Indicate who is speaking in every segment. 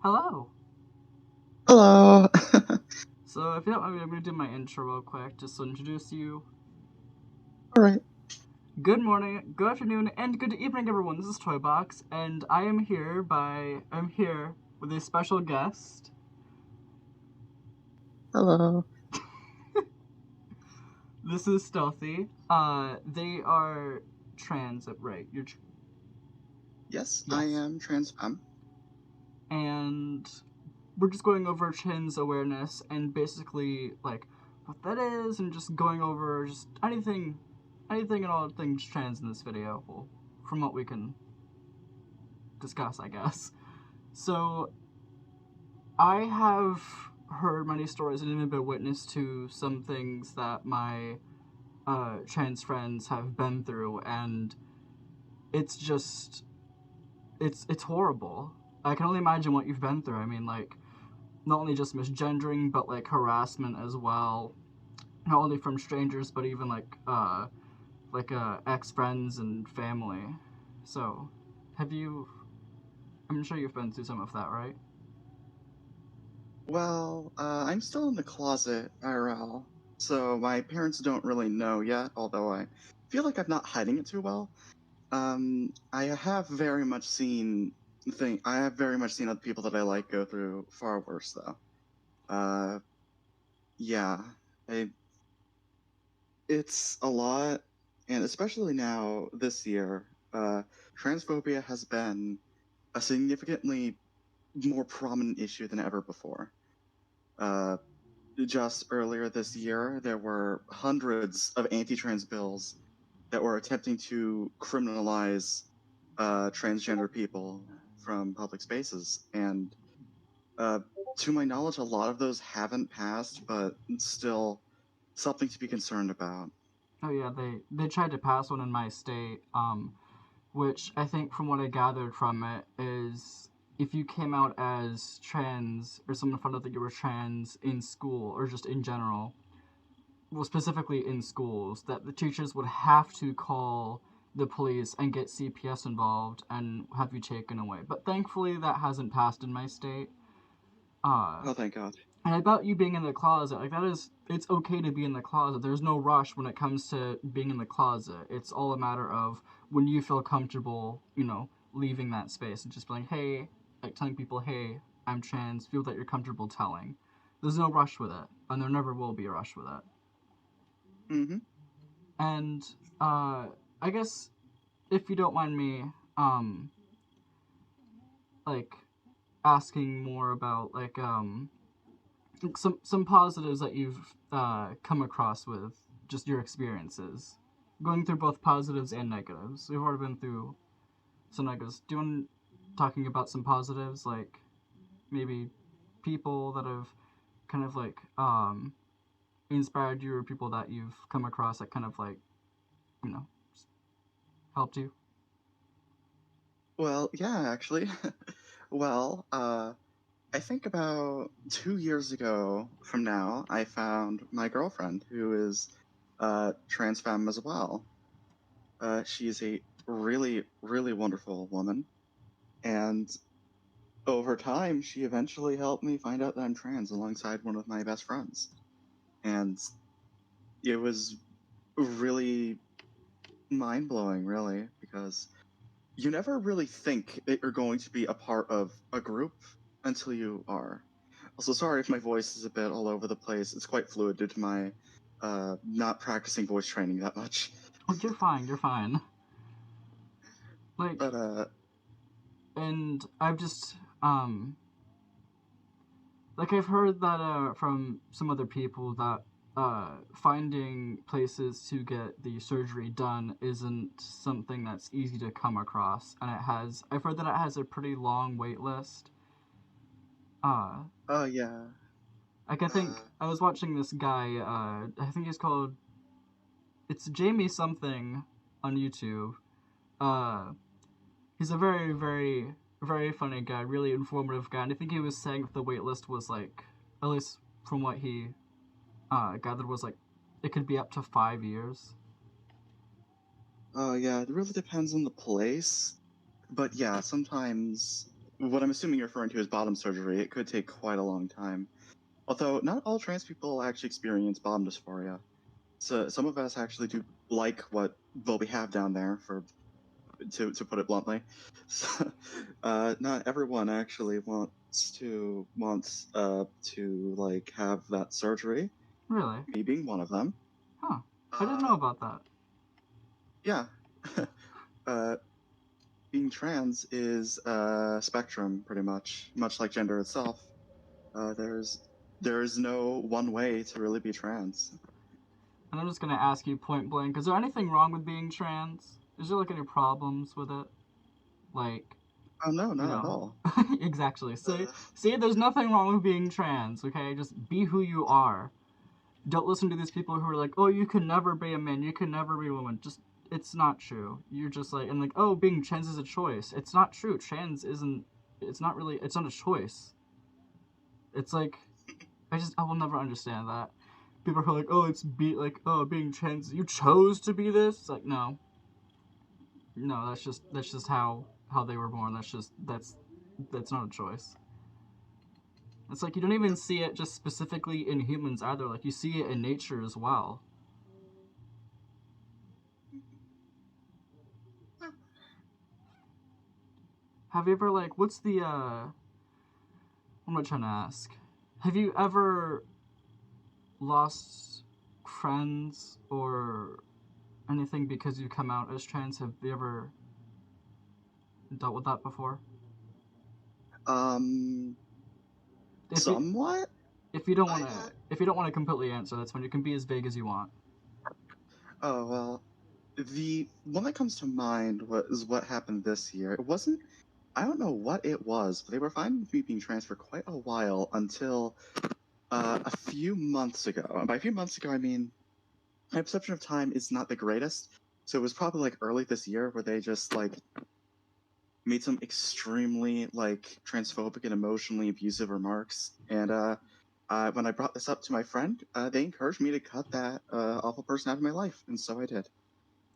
Speaker 1: Hello.
Speaker 2: Hello.
Speaker 1: So, if you don't mind me, I'm going to do my intro real quick just to introduce you.
Speaker 2: All right.
Speaker 1: Good morning, good afternoon, and good evening, everyone. This is Toybox, and I'm here with a special guest.
Speaker 2: Hello.
Speaker 1: This is Stealthy. They are trans, right?
Speaker 2: Yes, I
Speaker 1: Yes.
Speaker 2: am transphobia.
Speaker 1: And we're just going over trans awareness and basically like what that is, and just going over just anything and all things trans in this video. Well, from what we can discuss, I guess. So I have heard many stories and even been witness to some things that my trans friends have been through, and it's just it's horrible. I can only imagine what you've been through. I mean, like, not only just misgendering, but like harassment as well. Not only from strangers, but even like ex friends and family. So, have you? I'm sure you've been through some of that, right?
Speaker 2: Well, I'm still in the closet, IRL, so my parents don't really know yet, although I feel like I'm not hiding it too well. I have very much seen I have very much seen other people that I like go through far worse, though. Uh, yeah, I, it's a lot, and especially now this year, transphobia has been a significantly more prominent issue than ever before. Uh, just earlier this year, there were hundreds of anti-trans bills that were attempting to criminalize transgender people from public spaces, and uh, to my knowledge, a lot of those haven't passed, but it's still something to be concerned about.
Speaker 1: Oh yeah, they tried to pass one in my state, which I think from what I gathered from it is if you came out as trans or someone found out that you were trans in school or just in general, well, specifically in schools, that the teachers would have to call the police and get CPS involved and have you taken away. But thankfully, that hasn't passed in my state. Uh,
Speaker 2: Oh, thank God.
Speaker 1: and about you being in the closet, like that is, it's okay to be in the closet. There's no rush when it comes to being in the closet. It's all a matter of when you feel comfortable, leaving that space and just being, hey, like telling people, hey, I'm trans, feel that you're comfortable telling. There's no rush with it, and there never will be a rush with it.
Speaker 2: Mm-hmm.
Speaker 1: And I guess if you don't mind me, like asking more about some positives that you've come across with just your experiences, going through both positives and negatives. We've already been through some negatives. Do you want talking about some positives, like maybe people that have kind of like inspired you, or people that you've come across that kind of like you know helped you?
Speaker 2: Well, yeah, actually. Well, I think about 2 years ago from now, I found my girlfriend who is trans femme as well. She is a really, really wonderful woman. And over time, she eventually helped me find out that I'm trans alongside one of my best friends. And it was really mind blowing, really, because you never really think that you're going to be a part of a group until you are. Also, sorry if my voice is a bit all over the place. It's quite fluid due to my not practicing voice training that much.
Speaker 1: Oh, you're fine. You're fine. Like,
Speaker 2: But
Speaker 1: and I've just like I've heard that from some other people that finding places to get the surgery done isn't something that's easy to come across, and I've heard that it has a pretty long wait list. Uh,
Speaker 2: oh yeah,
Speaker 1: like I think
Speaker 2: uh,
Speaker 1: I was watching this guy. I think he's called it's Jamie something on YouTube. Uh, he's a very very funny guy, really informative guy, and I think he was saying that the wait list was like, at least from what he gathered, was like it could be up to 5 years.
Speaker 2: oh yeah. It really depends on the place, but yeah, sometimes. what I'm assuming you're referring to as bottom surgery, it could take quite a long time. Although not all trans people actually experience bottom dysphoria. So some of us actually do like what we have down there, for to put it bluntly. So, not everyone actually wants to like have that surgery.
Speaker 1: Really?
Speaker 2: Me being one of them.
Speaker 1: Huh. I didn't know about that.
Speaker 2: Yeah. uh, Being trans is a spectrum, pretty much like gender itself. There's no one way to really be trans.
Speaker 1: And I'm just gonna ask you point blank, is there anything wrong with being trans? Is there like any problems with it? Like,
Speaker 2: Oh no,
Speaker 1: you
Speaker 2: not at
Speaker 1: know.
Speaker 2: all.
Speaker 1: Exactly. See, there's nothing wrong with being trans, okay? Just be who you are. Don't listen to these people who are like, oh, you can never be a man, you can never be a woman. Just, it's not true. You're just like, and like, oh, being trans is a choice. It's not true. Trans isn't, it's not really, it's not a choice. It's like, I will never understand that. People are like, oh, oh, being trans, you chose to be this? It's like, no. No, that's just how they were born. That's not a choice. It's like you don't even see it just specifically in humans either. Like you see it in nature as well. Have you ever like what's the what am I trying to ask? Have you ever lost friends or anything because you come out as trans? Have you ever dealt with that before?
Speaker 2: Um,
Speaker 1: If you
Speaker 2: Somewhat.
Speaker 1: if you don't want to completely answer, that's when you can be as vague as you want.
Speaker 2: Oh well, the one that comes to mind was what happened this year. It wasn't. I don't know what it was, but they were fine with me being trans for quite a while until a few months ago. And by a few months ago, I mean my perception of time is not the greatest. So it was probably like early this year where they just like made some extremely like transphobic and emotionally abusive remarks. And when I brought this up to my friend, they encouraged me to cut that awful person out of my life, and so I did.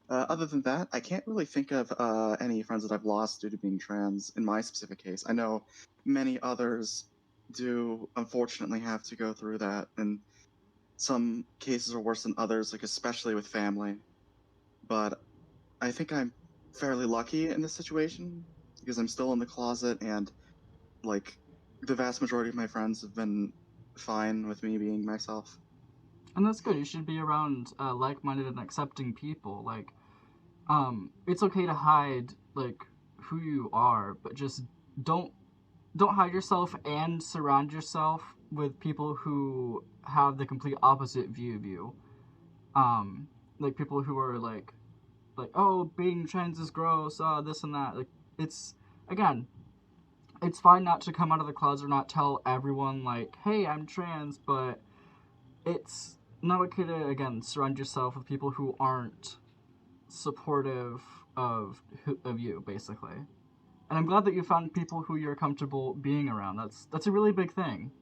Speaker 2: Other than that, I can't really think of any friends that I've lost due to being trans in my specific case. I know many others do unfortunately have to go through that, and some cases are worse than others, like especially with family. But I think I'm fairly lucky in this situation because I'm still in the closet, and like the vast majority of my friends have been fine with me being myself.
Speaker 1: And that's good. You should be around like-minded and accepting people. Like, it's okay to hide like who you are, but just don't don't hide yourself and surround yourself with people who have the complete opposite view of you. Um, like people who are like oh, being trans is gross, this and that. Like it's again, it's fine not to come out of the closet or not tell everyone like, hey, I'm trans, but it's not okay to again surround yourself with people who aren't supportive of you basically. And I'm glad that you found people who you're comfortable being around. That's a really big thing.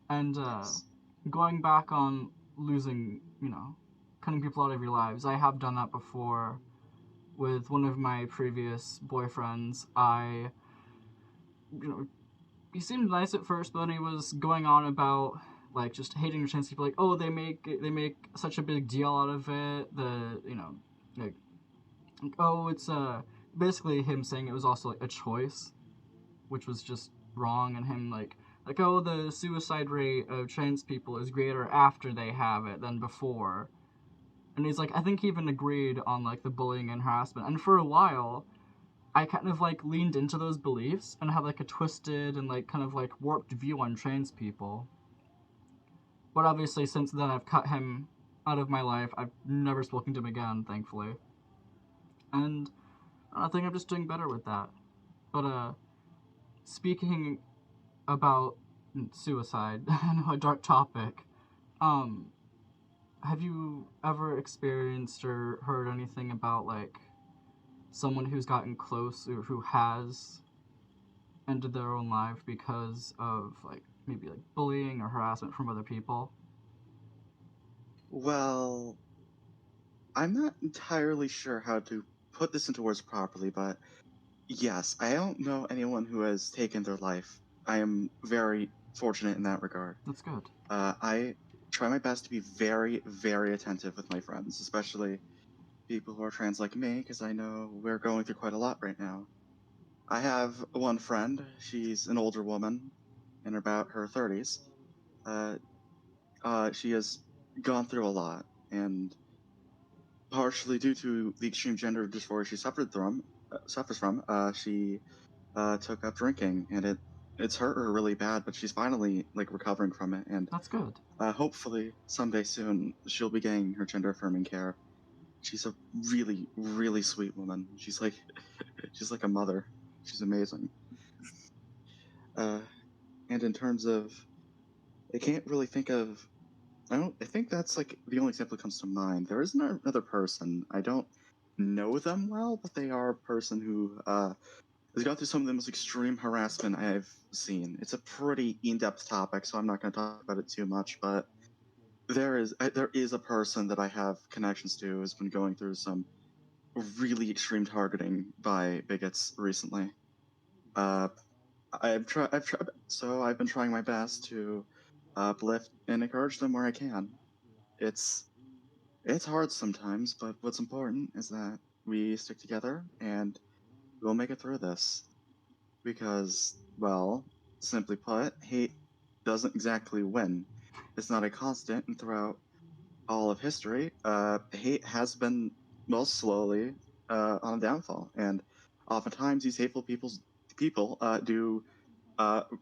Speaker 1: And
Speaker 2: Yes.
Speaker 1: going back on losing, cutting people out of your lives, I have done that before with one of my previous boyfriends. You know, he seemed nice at first, but then he was going on about like just hating trans people. Like, oh, they make such a big deal out of it. Like, oh, it's basically him saying it was also like a choice, which was just wrong, and him like oh, the suicide rate of trans people is greater after they have it than before. And he's like, I think he even agreed on like the bullying and harassment. And for a while, I kind of like leaned into those beliefs and had like a twisted and like kind of like warped view on trans people. But obviously, since then, I've cut him out of my life. I've never spoken to him again, thankfully. And I think I'm just doing better with that. But speaking about suicide, I know a dark topic. Um, have you ever experienced or heard anything about like someone who's gotten close or who has ended their own life because of like maybe like bullying or harassment from other people?
Speaker 2: Well, I'm not entirely sure how to put this into words properly, but yes, I don't know anyone who has taken their life. I am very fortunate in that regard.
Speaker 1: That's good.
Speaker 2: I try my best to be very, very attentive with my friends, especially people who are trans like me, because I know we're going through quite a lot right now. I have one friend. She's an older woman in about her 30s. Uh, she has gone through a lot, and partially due to the extreme gender dysphoria she suffers from, she took up drinking, and it's hurt her really bad. But she's finally like recovering from it, and
Speaker 1: That's good.
Speaker 2: hopefully someday soon she'll be getting her gender affirming care. She's a really, really sweet woman. She's like she's like a mother. She's amazing. Uh, and in terms of, I can't really think of. I don't. I think that's like the only example that comes to mind. There isn't another person. I don't know them well, but they are a person who has gone through some of the most extreme harassment I've seen. It's a pretty in-depth topic, so I'm not going to talk about it too much. But there is a person that I have connections to who's been going through some really extreme targeting by bigots recently. Uh, so I've been trying my best to uplift and encourage them where I can. It's it's hard sometimes, but what's important is that we stick together and we'll make it through this. Because, well, simply put, hate doesn't exactly win. It's not a constant, and throughout all of history, hate has been, well, slowly on a downfall. And oftentimes, these hateful people do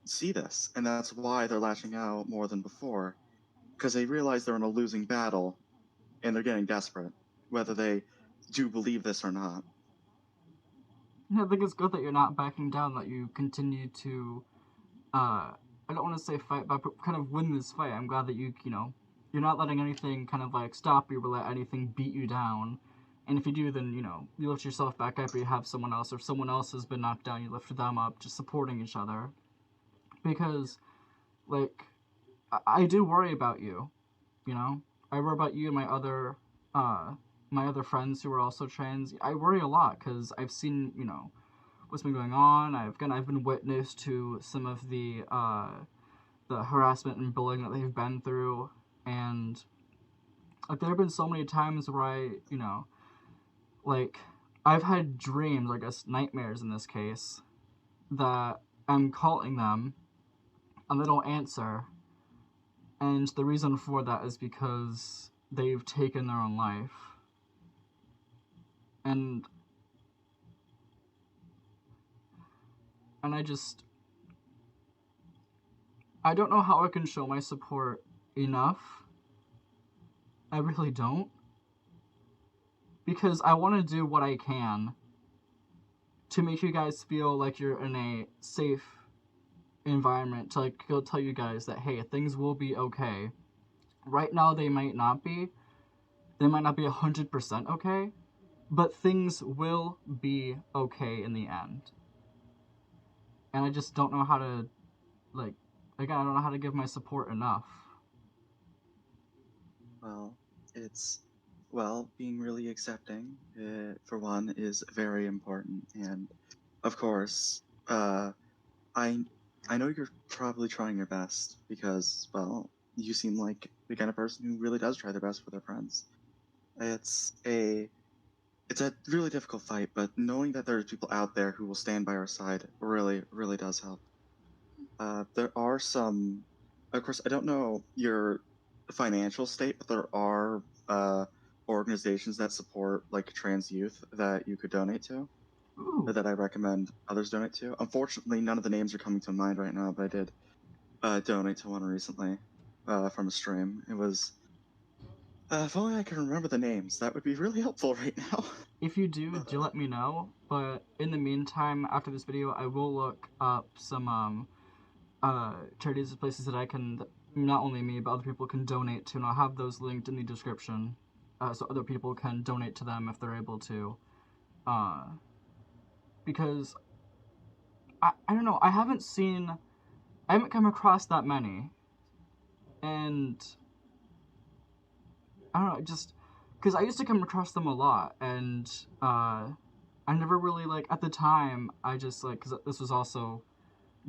Speaker 2: see this, and that's why they're lashing out more than before, because they realize they're in a losing battle, and they're getting desperate, whether they do believe this or not.
Speaker 1: Yeah, I think it's good that you're not backing down, that you continue to, I don't want to say fight, but kind of win this fight. I'm glad that you're not letting anything kind of like stop you or let anything beat you down. And if you do, then, you lift yourself back up, or you have someone else, or if someone else has been knocked down, you lift them up, just supporting each other. Because, like, I do worry about you, you know? I worry about you and my other friends who are also trans. I worry a lot because I've seen, what's been going on. I've been witness to some of the harassment and bullying that they've been through, and like there have been so many times where like I've had dreams, I guess nightmares in this case, that I'm calling them and they don't answer, and the reason for that is because they've taken their own life, and and I don't know how I can show my support enough. I really don't, because I want to do what I can to make you guys feel like you're in a safe environment, to like go tell you guys that hey, things will be okay. Right now they might not be. They might not be 100% okay, but things will be okay in the end. And I just don't know how to, like, again, I don't know how to give my support enough.
Speaker 2: Well, it's being really accepting, for one, is very important, and of course, I I know you're probably trying your best because, well, you seem like the kind of person who really does try their best for their friends. It's a it's a really difficult fight, but knowing that there's people out there who will stand by our side really, really does help. There are some, of course, I don't know your financial state, but there are organizations that support like trans youth that you could donate to,
Speaker 1: Ooh.
Speaker 2: that I recommend others donate to. Unfortunately, none of the names are coming to mind right now, but I did donate to one recently from a stream. It was, if only I can remember the names, that would be really helpful right now.
Speaker 1: If you do,
Speaker 2: But
Speaker 1: do let me know. But in the meantime, after this video, I will look up some charities and places that I can, not only me, but other people can donate to, and I'll have those linked in the description, so other people can donate to them if they're able to. Uh, because I don't know, I haven't come across that many, and I don't know, just because I used to come across them a lot, and I never really like at the time. I just like because this was also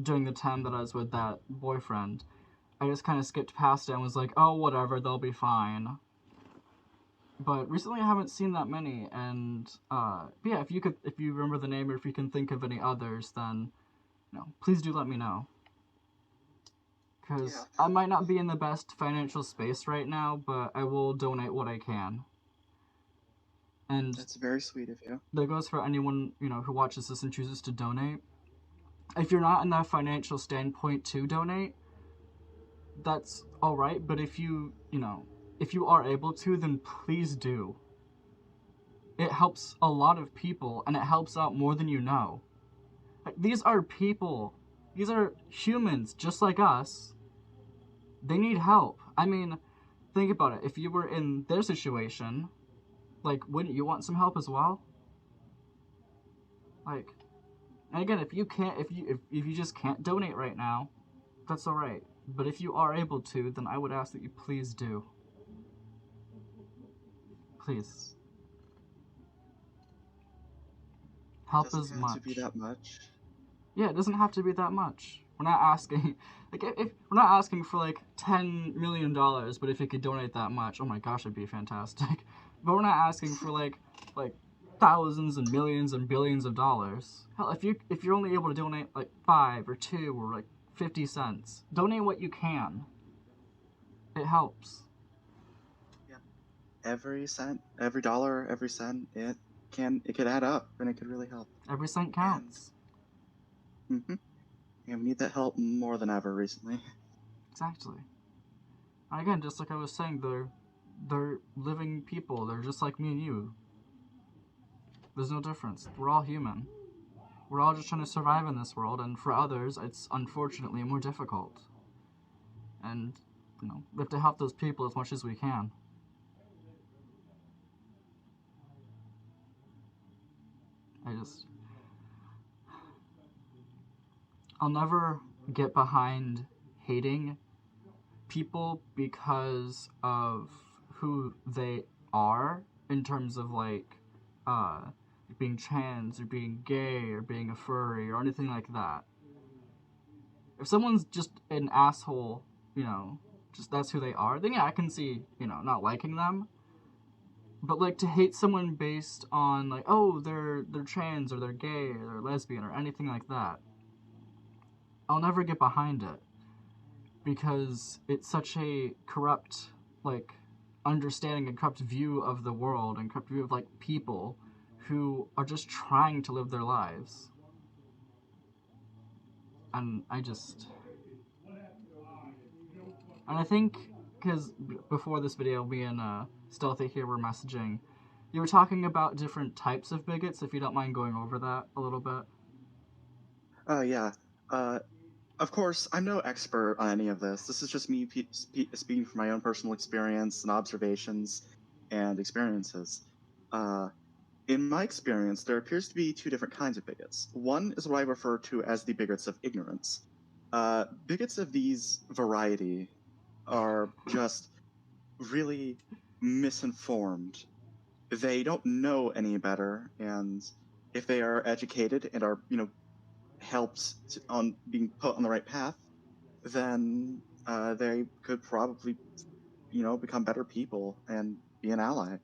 Speaker 1: during the time that I was with that boyfriend. I just kind of skipped past it and was like, oh, whatever, they'll be fine. But recently I haven't seen that many, and but yeah, if you remember the name or if you can think of any others, then please do let me know.
Speaker 2: Yeah,
Speaker 1: Because I might not be in the best financial space right now, but I will donate what I can. And
Speaker 2: that's very sweet of you.
Speaker 1: that goes for anyone who watches this and chooses to donate. If you're not in that financial standpoint to donate, that's all right. But if you are able to, then please do. It helps a lot of people, and it helps out more than you know. Like, these are people. These are humans just like us. They need help. I mean, think about it. If you were in their situation, like, wouldn't you want some help as well? Like, and again, if you can't, if you just can't donate right now, that's all right. But if you are able to, then I would ask that you please do. Please
Speaker 2: It
Speaker 1: help
Speaker 2: doesn't
Speaker 1: as
Speaker 2: have to be
Speaker 1: much.
Speaker 2: that much.
Speaker 1: Yeah, it doesn't have to be that much. We're not asking, like, if we're not asking for like $10 million, but if you could donate that much, oh my gosh, it'd be fantastic. But we're not asking for like thousands and millions and billions of dollars. Hell, if you're only able to donate like 5 or 2 or like 50 cents, donate what you can. It helps.
Speaker 2: Yeah, every cent, every dollar, every cent, it could add up and it could really help.
Speaker 1: Every cent
Speaker 2: And
Speaker 1: counts.
Speaker 2: mm-hmm, and we need that help more than ever recently.
Speaker 1: Exactly. And again, just like I was saying, they're living people. They're just like me and you. There's no difference. We're all human. We're all just trying to survive in this world, and for others, it's unfortunately more difficult. And, we have to help those people as much as we can. I just. I'll never get behind hating people because of who they are in terms of, like, uh, being trans or being gay or being a furry or anything like that. If someone's just an asshole, just that's who they are, then yeah, I can see, not liking them. But like to hate someone based on like, oh, they're trans or they're gay or they're lesbian or anything like that, I'll never get behind it because it's such a corrupt like understanding and corrupt view of the world and corrupt view of like people who are just trying to live their lives. And I think because before this video, me and Stealthy here were messaging. You were talking about different types of bigots. If you don't mind going over that a little bit.
Speaker 2: Yeah. Uh, of course, I'm no expert on any of this. This is just me speaking from my own personal experience and observations and experiences. Uh, in my experience, there appears to be two different kinds of bigots. One is what I refer to as the bigots of ignorance. Bigots of these variety are just really misinformed. They don't know any better, and if they are educated and are, helped on being put on the right path, then they could probably, become better people and be an ally.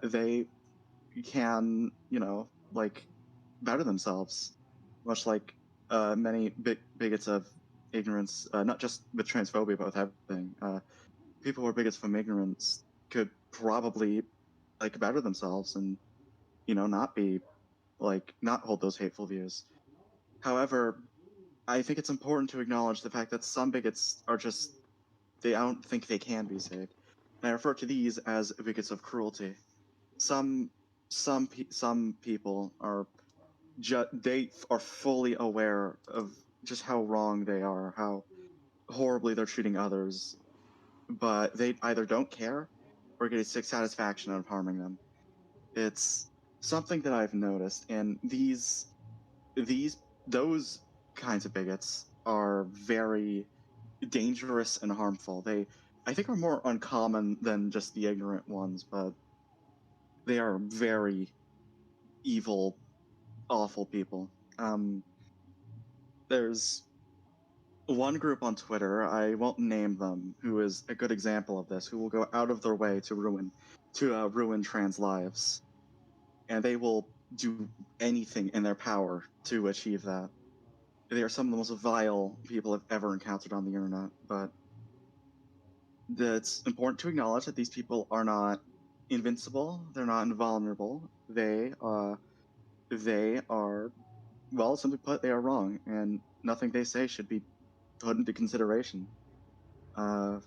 Speaker 2: They can, like better themselves, much like many bigots of ignorance, not just with transphobia, but with everything. People who are bigots from ignorance could probably like better themselves and not be not hold those hateful views. However, I think it's important to acknowledge the fact that some bigots are just I don't think they can be saved, and I refer to these as bigots of cruelty. Some some people are they are fully aware of just how wrong they are, how horribly they're treating others, but they either don't care or get a sick satisfaction out of harming them. It's something that I've noticed, and these those kinds of bigots are very dangerous and harmful. They I think are more uncommon than just the ignorant ones, but they are very evil, awful people. There's one group on Twitter, I won't name them, who is a good example of this, who will go out of their way to ruin trans lives, and they will do anything in their power to achieve that. They are some of the most vile people I've ever encountered on the internet, but it's important to acknowledge that these people are not invincible. They're not invulnerable. They are, well, simply put, they are wrong, and nothing they say should be put into consideration. Uh,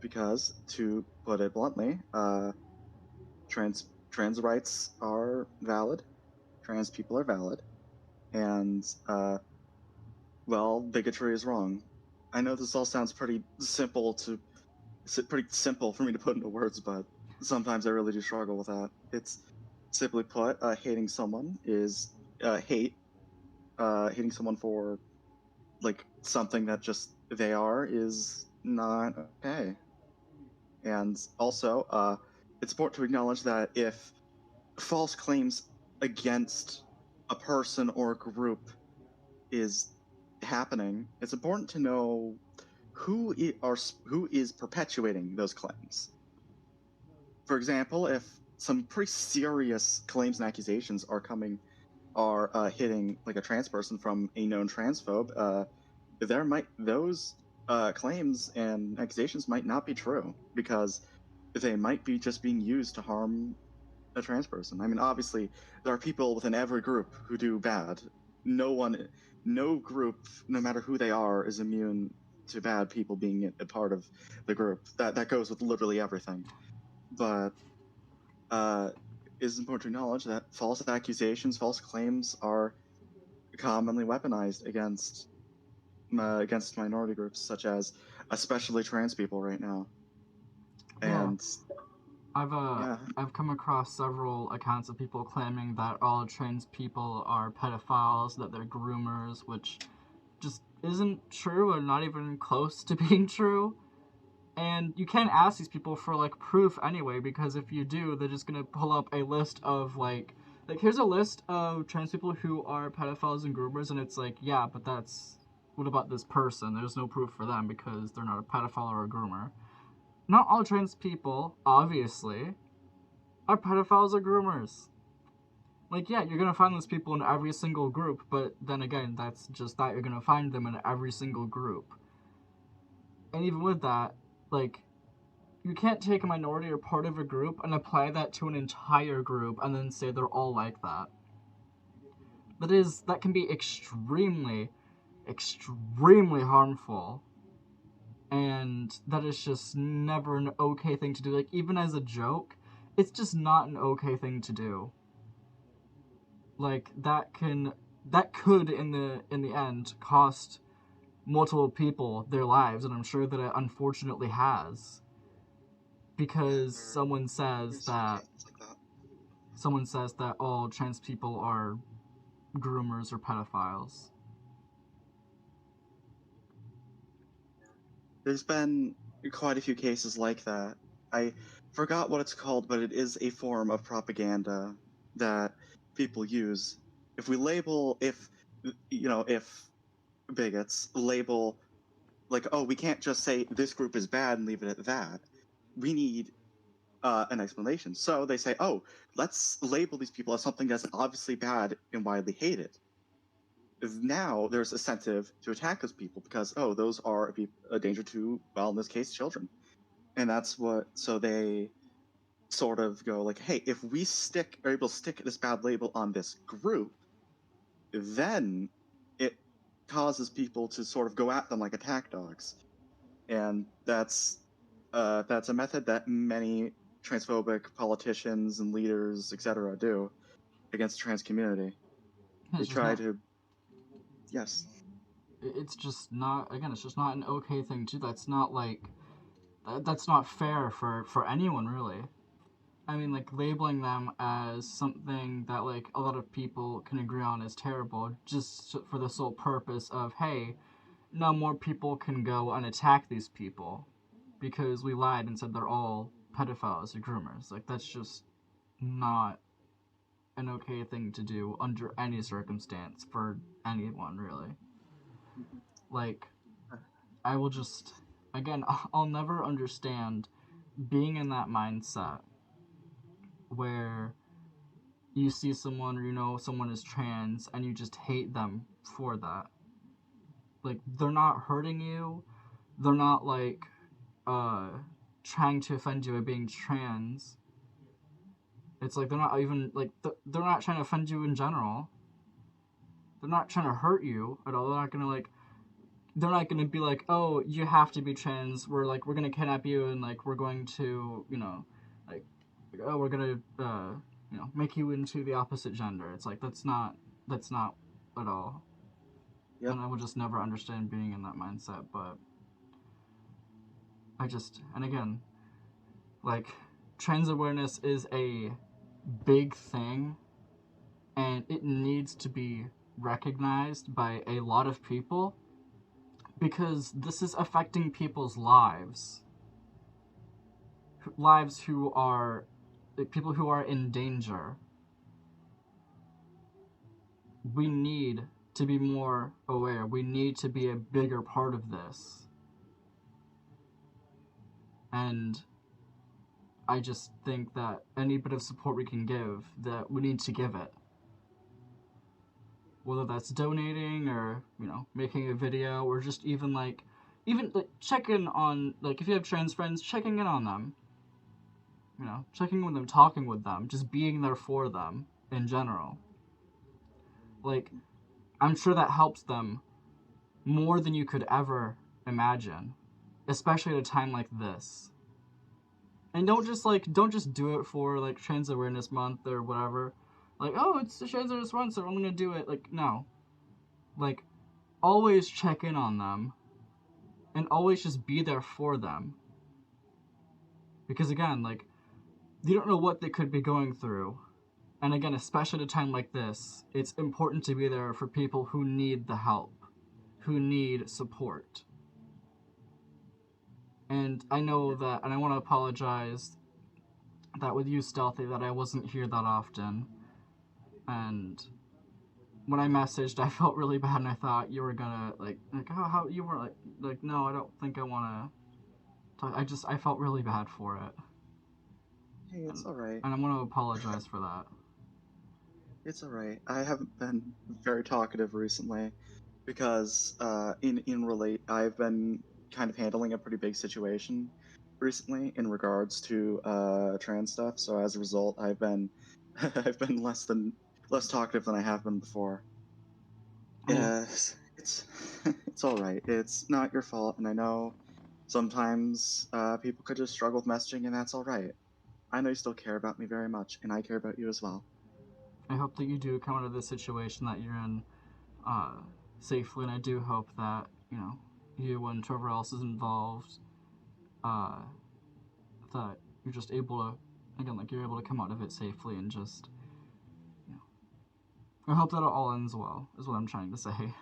Speaker 2: because, to put it bluntly, trans rights are valid. Trans people are valid, and well, bigotry is wrong. I know this all sounds pretty simple for me to put into words, but sometimes I really do struggle with that. It's simply put, hating someone is hate. Hating someone for like something that just they are is not okay. And also, it's important to acknowledge that if false claims against a person or a group is happening, it's important to know who is perpetuating those claims. For example, if some pretty serious claims and accusations are hitting like a trans person from a known transphobe, those claims and accusations might not be true because they might be just being used to harm a trans person. I mean, obviously, there are people within every group who do bad. No one, no group, no matter who they are, is immune to bad people being a part of the group. That goes with literally everything. But it's important to acknowledge that false accusations, false claims are commonly weaponized against minority groups, such as especially trans people right now.
Speaker 1: Yeah,
Speaker 2: And yeah,
Speaker 1: I've come across several accounts of people claiming that all trans people are pedophiles, that they're groomers, which just isn't true or not even close to being true. And you can't ask these people for like proof anyway, because if you do, they're just gonna pull up a list of like here's a list of trans people who are pedophiles and groomers, and it's like, yeah, but that's what about this person? There's no proof for them because they're not a pedophile or a groomer. Not all trans people, obviously, are pedophiles or groomers. Like, yeah, you're gonna find those people in every single group, but then again, that's just that. You're gonna find them in every single group. And even with that, like, you can't take a minority or part of a group and apply that to an entire group and then say they're all like that. That can be extremely, extremely harmful. And that is just never an okay thing to do. Like, even as a joke, it's just not an okay thing to do. Like, that could in the end cost multiple people their lives, and I'm sure that it unfortunately has,
Speaker 2: yeah,
Speaker 1: because
Speaker 2: there's some examples like that.
Speaker 1: someone says that all trans people are groomers or pedophiles.
Speaker 2: There's been quite a few cases like that. I forgot what it's called, but it is a form of propaganda that people use. If if bigots label like, oh, we can't just say this group is bad and leave it at that. We need an explanation. So they say, oh, let's label these people as something that's obviously bad and widely hated. Now there's incentive to attack those people because, oh, those are a danger to, well, in this case, children. And that's so they sort of go like, hey, if we are able to stick this bad label on this group, then it causes people to sort of go at them like attack dogs. And that's a method that many transphobic politicians and leaders, etc., do against the trans community. They
Speaker 1: It's just
Speaker 2: try
Speaker 1: not.
Speaker 2: to, yes,
Speaker 1: It's just not. Again, it's just not an okay thing to. That's not like. That's not fair for anyone really. I mean, like labeling them as something that like a lot of people can agree on is terrible, just for the sole purpose of, hey, now more people can go and attack these people because we lied and said they're all pedophiles or groomers. Like, that's just not an okay thing to do under any circumstance for anyone, really. Like, I will just, again, I'll never understand being in that mindset where you see someone or you know someone is trans and you just hate them for that. Like, they're not hurting you, they're not like trying to offend you by being trans. It's like they're not even like they're not trying to offend you in general. They're not trying to hurt you at all. They're not gonna be like, oh, you have to be trans. We're gonna kidnap you and like we're going to like oh we're gonna make you into the opposite gender. It's like that's not at all.
Speaker 2: Yep.
Speaker 1: And I will just never understand being in that mindset. But and again, like, trans awareness is a big thing and it needs to be recognized by a lot of people because this is affecting people's lives who are like, people who are in danger. We need to be more aware. We need to be a bigger part of this. And I just think that any bit of support we can give, that we need to give it. Whether that's donating or, making a video or just even checking on, like, if you have trans friends, checking in on them. Checking with them, talking with them, just being there for them in general. Like, I'm sure that helps them more than you could ever imagine, especially at a time like this. And don't just do it for like Trans Awareness Month or whatever. Like, oh, it's the Trans Awareness Month, so I'm gonna do it. Like, no. Like, always check in on them and always just be there for them. Because again, like, you don't know what they could be going through. And again, especially at a time like this, it's important to be there for people who need the help, who need support. And I know that, and I want to apologize that with you, Stealthy, that I wasn't here that often. And when I messaged, I felt really bad, and I thought you were gonna, how you were like, no, I don't think I want to talk. I felt really bad for it.
Speaker 2: Hey, it's alright.
Speaker 1: And I want to apologize for that.
Speaker 2: It's alright. I haven't been very talkative recently because I've been kind of handling a pretty big situation recently in regards to trans stuff. So as a result, I've been I've been less talkative than I have been before. Yes, it's all right. It's not your fault, and I know sometimes people could just struggle with messaging, and that's all right. I know you still care about me very much, and I care about you as well.
Speaker 1: I hope that you do come out of the situation that you're in safely, and I do hope that you and whoever else is involved, that you're just able to, again, like, you're able to come out of it safely and just, I hope that it all ends well, is what I'm trying to say.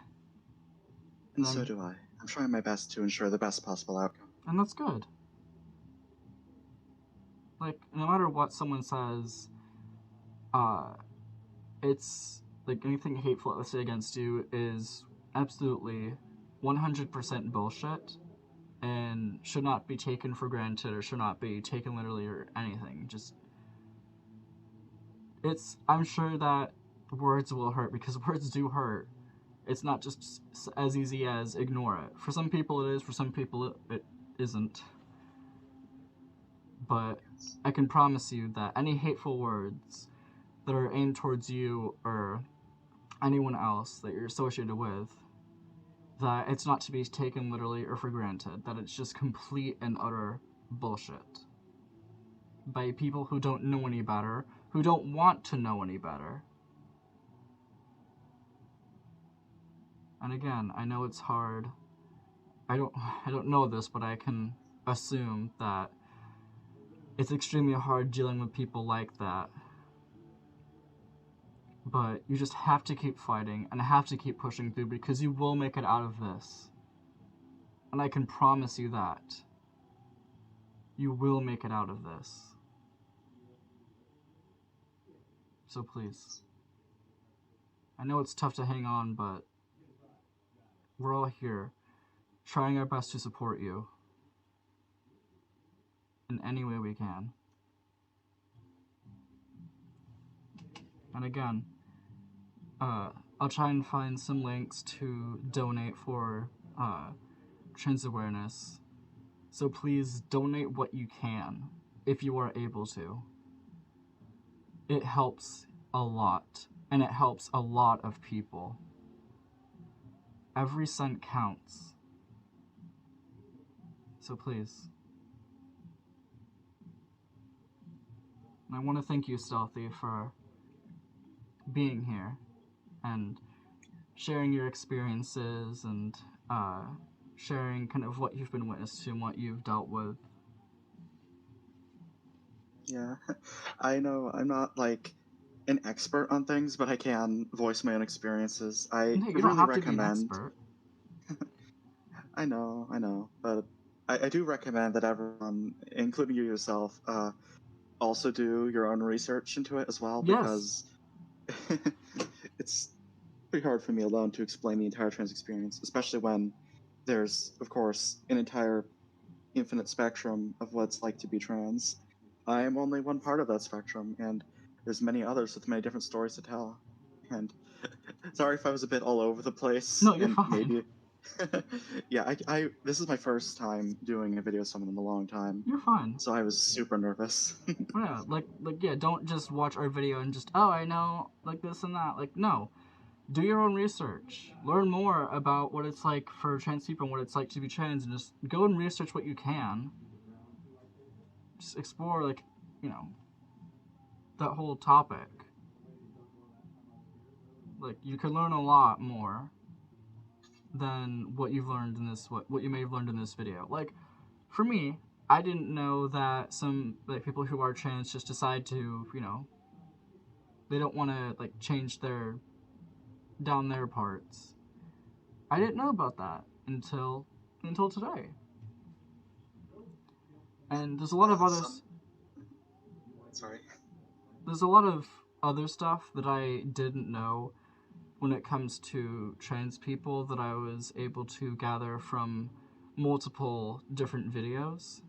Speaker 2: And so do I. I'm trying my best to ensure the best possible outcome.
Speaker 1: And that's good. Like, no matter what someone says, it's, like, anything hateful that they say against you is absolutely 100% bullshit and should not be taken for granted or should not be taken literally or anything. I'm sure that words will hurt because words do hurt. It's not just as easy as ignore it. For some people it is, for some people it isn't. But I can promise you that any hateful words that are aimed towards you or anyone else that you're associated with, that it's not to be taken literally or for granted, that it's just complete and utter bullshit. By people who don't know any better, who don't want to know any better. And again, I know it's hard. I don't know this, but I can assume that it's extremely hard dealing with people like that. But you just have to keep fighting and have to keep pushing through because you will make it out of this. And I can promise you that. You will make it out of this. So please. I know it's tough to hang on, but we're all here, trying our best to support you in any way we can. And again, I'll try and find some links to donate for trans awareness. So please donate what you can if you are able to. It helps a lot, and it helps a lot of people. Every cent counts. So please. And I want to thank you, Stealthy, for being here and sharing your experiences and sharing kind of what you've been witness to and what you've dealt with.
Speaker 2: Yeah, I know I'm not like an expert on things, but I can voice my own experiences. I
Speaker 1: No, you don't
Speaker 2: really
Speaker 1: have to be an
Speaker 2: recommend.
Speaker 1: expert.
Speaker 2: I know, but I do recommend that everyone, including you yourself, also do your own research into it as well,
Speaker 1: Yes.
Speaker 2: because it's pretty hard for me alone to explain the entire trans experience, especially when there's, of course, an entire infinite spectrum of what it's like to be trans. I am only one part of that spectrum, and there's many others with many different stories to tell. And sorry if I was a bit all over the place,
Speaker 1: No, you're
Speaker 2: and
Speaker 1: fine.
Speaker 2: maybe, yeah, I this is my first time doing a video with someone in a long time,
Speaker 1: You're fine.
Speaker 2: so I was super nervous.
Speaker 1: Yeah, yeah, don't just watch our video and just, oh, I know, like this and that. Like, no. Do your own research. Learn more about what it's like for trans people and what it's like to be trans, and just go and research what you can. Just explore, like, you know, that whole topic. Like, you can learn a lot more than what you've learned in this, what you may have learned in this video. Like, for me, I didn't know that some, like, people who are trans just decide to, you know, they don't want to, like, change down their parts. I didn't know about that until today. And there's a lot of others.
Speaker 2: Sorry.
Speaker 1: There's a lot of other stuff that I didn't know when it comes to trans people that I was able to gather from multiple different videos.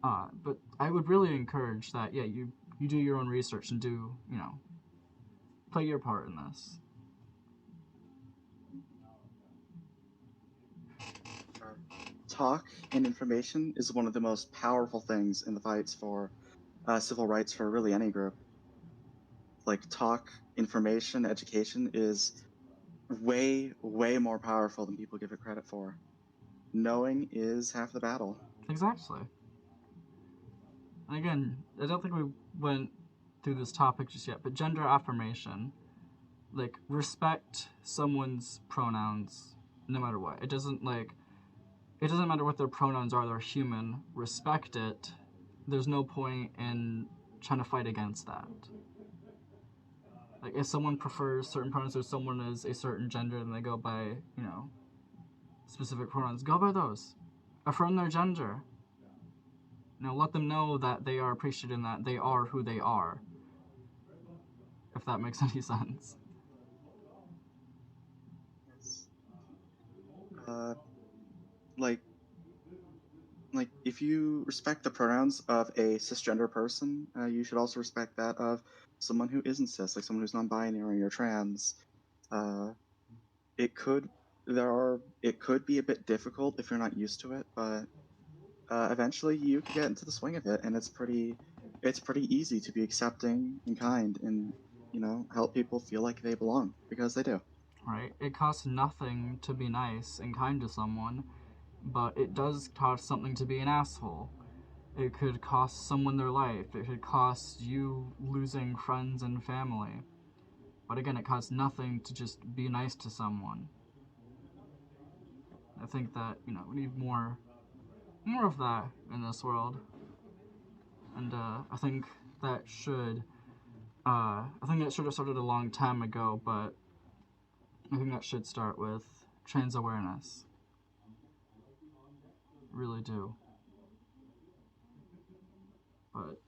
Speaker 1: But I would really encourage that, yeah, you do your own research and do, you know, play your part in this.
Speaker 2: Talk and information is one of the most powerful things in the fights for civil rights for really any group. Like, talk, information, education is way, way more powerful than people give it credit for. Knowing is half the battle.
Speaker 1: Exactly. And again, I don't think we went through this topic just yet, but gender affirmation. Like, respect someone's pronouns no matter what. It doesn't matter what their pronouns are, they're human. Respect it. There's no point in trying to fight against that. Like, if someone prefers certain pronouns or someone is a certain gender and they go by, you know, specific pronouns, go by those. Affirm their gender. You know, let them know that they are appreciated and that they are who they are. If that makes any sense.
Speaker 2: Uh, like, if you respect the pronouns of a cisgender person, you should also respect that of someone who isn't cis, like someone who's non-binary or trans. Uh, it could it could be a bit difficult if you're not used to it, but eventually you can get into the swing of it, and it's pretty easy to be accepting and kind, and help people feel like they belong, because they do.
Speaker 1: Right? It costs nothing to be nice and kind to someone, but it does cost something to be an asshole. It could cost someone their life. It could cost you losing friends and family. But again, it costs nothing to just be nice to someone. I think that, you know, we need more of that in this world. And I think that should have started a long time ago, but I think that should start with trans awareness. Really do. But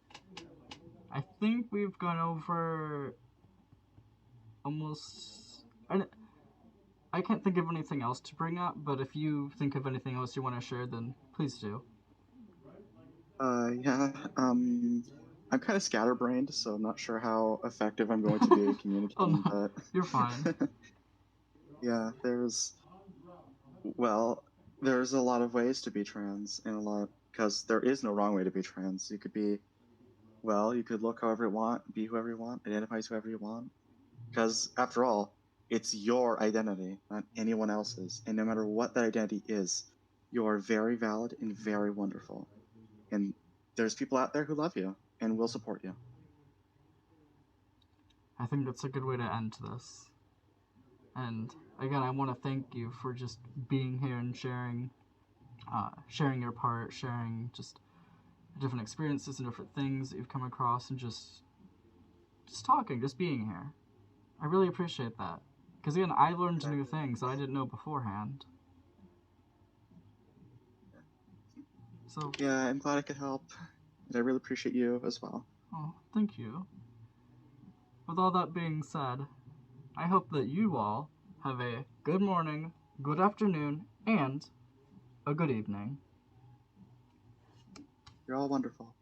Speaker 1: I think we've gone over almost. I can't think of anything else to bring up, but if you think of anything else you want to share, then please do.
Speaker 2: Yeah. I'm kind of scatterbrained, so I'm not sure how effective I'm going to be at
Speaker 1: Oh
Speaker 2: communicating.
Speaker 1: no,
Speaker 2: But
Speaker 1: you're fine.
Speaker 2: yeah, well, there's a lot of ways to be trans, and a lot because there is no wrong way to be trans. You could be well, you could look however you want, be whoever you want, identify as whoever you want. Because after all, it's your identity, not anyone else's. And no matter what that identity is, you are very valid and very wonderful. And there's people out there who love you and will support you.
Speaker 1: I think that's a good way to end this. And again, I want to thank you for just being here and sharing your part, sharing just different experiences and different things that you've come across, and just talking, just being here. I really appreciate that. Because again, I learned new things that I didn't know beforehand. So,
Speaker 2: Yeah, I'm glad I could help. And I really appreciate you as well.
Speaker 1: oh, thank you. With all that being said, I hope that you all have a good morning, good afternoon, and a good evening.
Speaker 2: You're all wonderful.